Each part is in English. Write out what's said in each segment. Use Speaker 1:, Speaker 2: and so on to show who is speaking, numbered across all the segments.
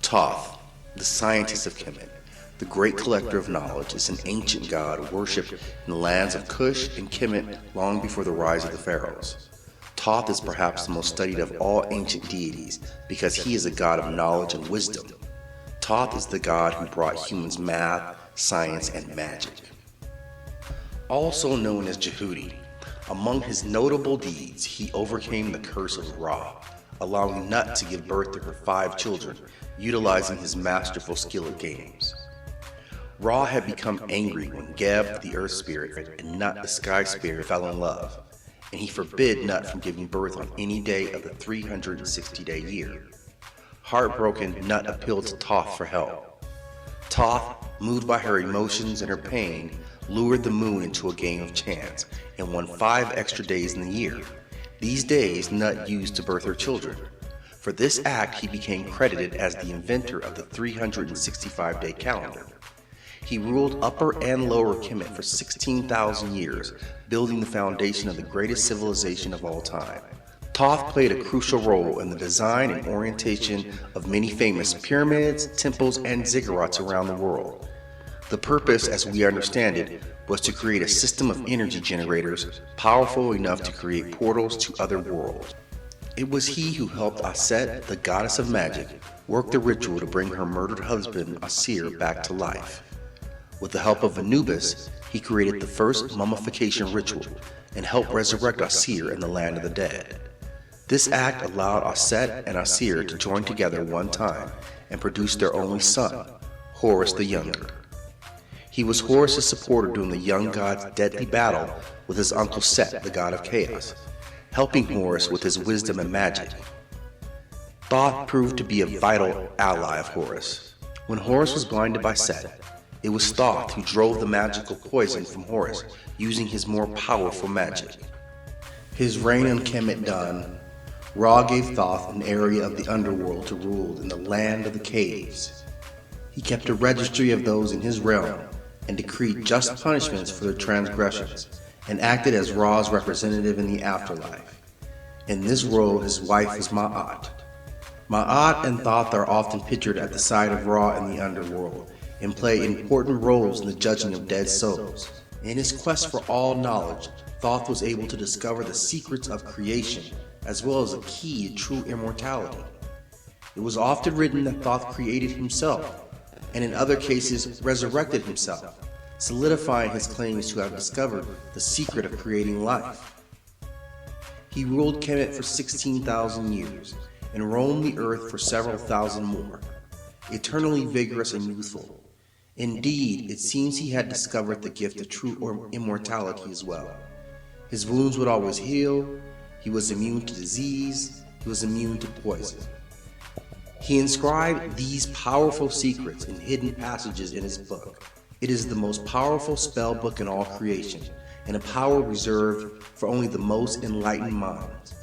Speaker 1: Toth, the scientist of Kemet, the great collector of knowledge, is an ancient god worshipped in the lands of Kush and Kemet long before the rise of the Pharohs. Toth is perhaps the most studied of all ancient deities because he is a god of knowledge and wisdom. Toth is the god who brought humans math, science, and magic. Also known as Jehudi, among his notable deeds, he overcame the curse of Ra, allowing Nut to give birth to her 5 children, utilizing his masterful skill at games. Ra had become angry when Geb, the earth spirit, and Nut, the sky spirit, fell in love, and he forbid Nut from giving birth on any day of the 360-day year. Heartbroken, Nut appealed to Toth for help. Toth, moved by her emotions and her pain, lured the moon into a game of chance and won 5 extra days in the year. These days Nut used to birth her children. For this act, he became credited as the inventor of the 365-day calendar. He ruled Upper and Lower Kemet for 16,000 years, building the foundation of the greatest civilization of all time. Toth played a crucial role in the design and orientation of many famous pyramids, temples, and ziggurats around the world. The purpose, as we understand it, was to create a system of energy generators powerful enough to create portals to other worlds. It was he who helped Aset, the goddess of magic, work the ritual to bring her murdered husband Asir back to life. With the help of Anubis, he created the first mummification ritual and helped resurrect Asir in the land of the dead. This act allowed Aset and Asir to join together one time and produce their only son, Horus the Younger. He was Horus' supporter during the young god's deadly battle with his uncle Set, the god of chaos, helping Horus with his wisdom and magic. Thoth proved to be a vital ally of Horus. When Horus was blinded by Set, it was Thoth who drove the magical poison from Horus using his more powerful magic. His reign on Kemet done, Ra gave Thoth an area of the underworld to rule in the land of the caves. He kept a registry of those in his realm and decreed just punishments for their transgressions, and acted as Ra's representative in the afterlife. In this role, his wife was Ma'at. Ma'at and Thoth are often pictured at the side of Ra in the underworld, and play important roles in the judging of dead souls. In his quest for all knowledge, Thoth was able to discover the secrets of creation, as well as a key to true immortality. It was often written that Thoth created himself, and in other cases resurrected himself, solidifying his claims to have discovered the secret of creating life. He ruled Kemet for 16,000 years, and roamed the earth for several thousand more, eternally vigorous and youthful. Indeed, it seems he had discovered the gift of true immortality as well. His wounds would always heal, he was immune to disease, he was immune to poison. He inscribed these powerful secrets in hidden passages in his book. It is the most powerful spell book in all creation, and a power reserved for only the most enlightened minds.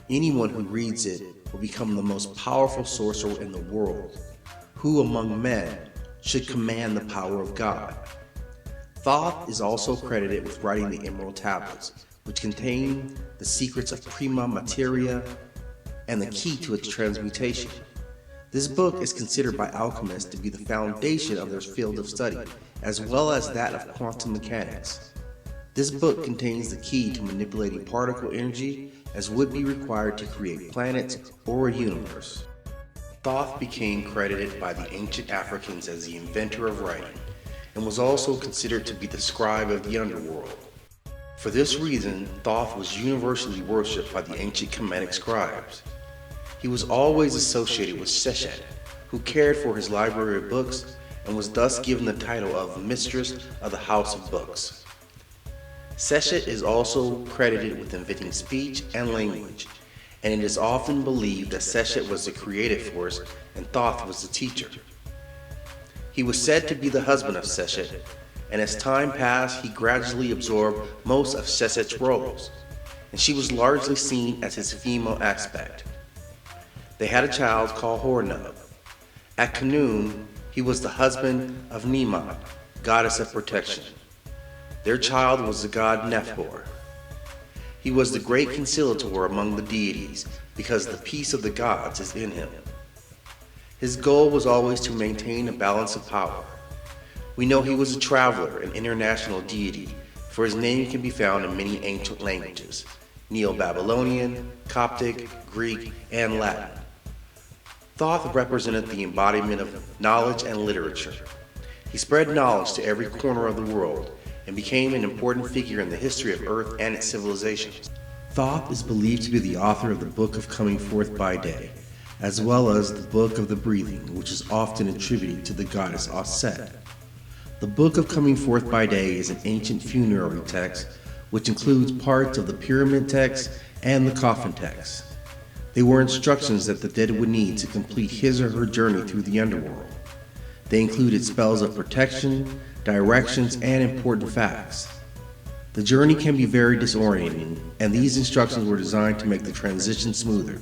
Speaker 1: Anyone who reads it will become the most powerful sorcerer in the world, who among men should command the power of God. Thoth is also credited with writing the Emerald Tablets, which contain the secrets of prima materia and the key to its transmutation. This book is considered by alchemists to be the foundation of their field of study, as well as that of quantum mechanics. This book contains the key to manipulating particle energy, as would be required to create planets or a universe. Thoth became credited by the ancient Africans as the inventor of writing, and was also considered to be the scribe of the underworld. For this reason, Thoth was universally worshipped by the ancient Kemetic scribes. He was always associated with Seshet, who cared for his library of books and was thus given the title of Mistress of the House of Books. Seshet is also credited with inventing speech and language, and it is often believed that Seshet was the creative force and Thoth was the teacher. He was said to be the husband of Seshet, and as time passed, he gradually absorbed most of Seshet's roles, and she was largely seen as his female aspect. They had a child called Hornub. At Khnum, he was the husband of Nemat, goddess of protection. Their child was the god Nephor. He was the great conciliator among the deities because the peace of the gods is in him. His goal was always to maintain a balance of power. We know he was a traveler, an international deity, for his name can be found in many ancient languages: Neo-Babylonian, Coptic, Greek, and Latin. Thoth represented the embodiment of knowledge and literature. He spread knowledge to every corner of the world and became an important figure in the history of Earth and its civilizations. Thoth is believed to be the author of the Book of Coming Forth by Day, as well as the Book of the Breathing, which is often attributed to the goddess Aset. The Book of Coming Forth by Day is an ancient funerary text which includes parts of the pyramid text and the coffin text. They were instructions that the dead would need to complete his or her journey through the underworld. They included spells of protection, directions, and important facts. The journey can be very disorienting, and these instructions were designed to make the transition smoother.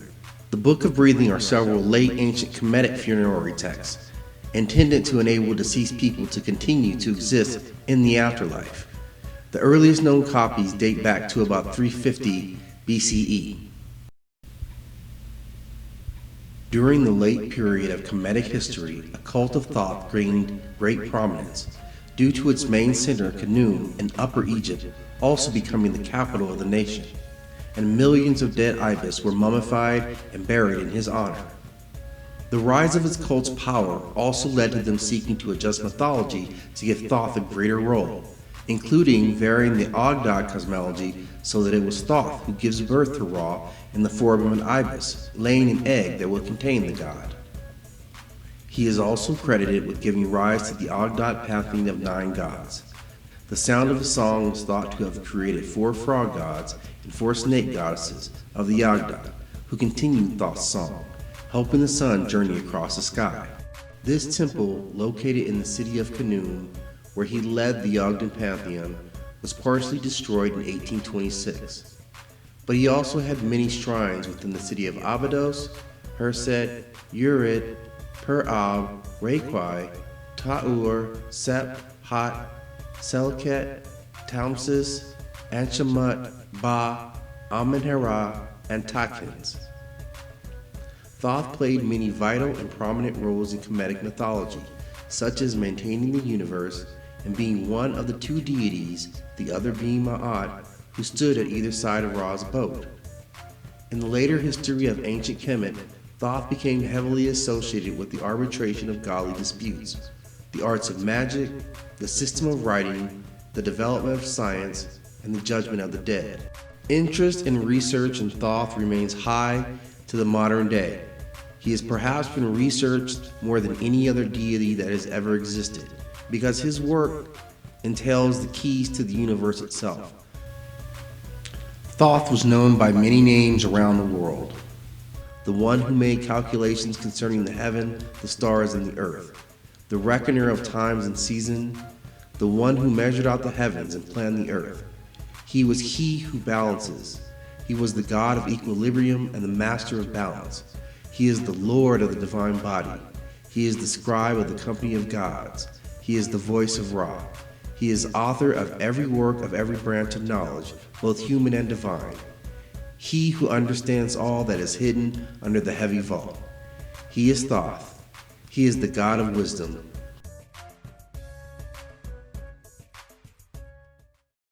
Speaker 1: The Book of Breathing are several late ancient Kemetic funerary texts, intended to enable deceased people to continue to exist in the afterlife. The earliest known copies date back to about 350 BCE. During the late period of Kemetic history, a cult of Thoth gained great prominence, due to its main center, Khnum, in Upper Egypt, also becoming the capital of the nation, and millions of dead ibis were mummified and buried in his honor. The rise of its cult's power also led to them seeking to adjust mythology to give Thoth a greater role, including varying the Ogdad cosmology so that it was Thoth who gives birth to Ra in the form of an ibis, laying an egg that will contain the god. He is also credited with giving rise to the Ogdad pantheon of 9 gods. The sound of the song was thought to have created 4 frog gods and 4 snake goddesses of the Ogdad, who continued Thoth's song, helping the sun journey across the sky. This temple, located in the city of Khnum, where he led the Ogden pantheon, was partially destroyed in 1826. But he also had many shrines within the city of Abydos, Herset, Urid, Per-Ab, Requai, Ta'ur, Sep, Hat, Selket, Tamsis, Anshamut, Ba, Amenhera, and Takins. Thoth played many vital and prominent roles in Kemetic mythology, such as maintaining the universe and being one of the 2 deities, the other being Ma'at, who stood at either side of Ra's boat. In the later history of ancient Kemet, Thoth became heavily associated with the arbitration of godly disputes, the arts of magic, the system of writing, the development of science, and the judgment of the dead. Interest in research in Thoth remains high to the modern day. He has perhaps been researched more than any other deity that has ever existed, because his work entails the keys to the universe itself. Thoth was known by many names around the world: the one who made calculations concerning the heaven, the stars, and the earth, the reckoner of times and seasons, the one who measured out the heavens and planned the earth. He was he who balances. He was the god of equilibrium and the master of balance. He is the Lord of the divine body. He is the scribe of the company of gods. He is the voice of Ra. He is author of every work of every branch of knowledge, both human and divine. He who understands all that is hidden under the heavy vault. He is Thoth. He is the god of wisdom,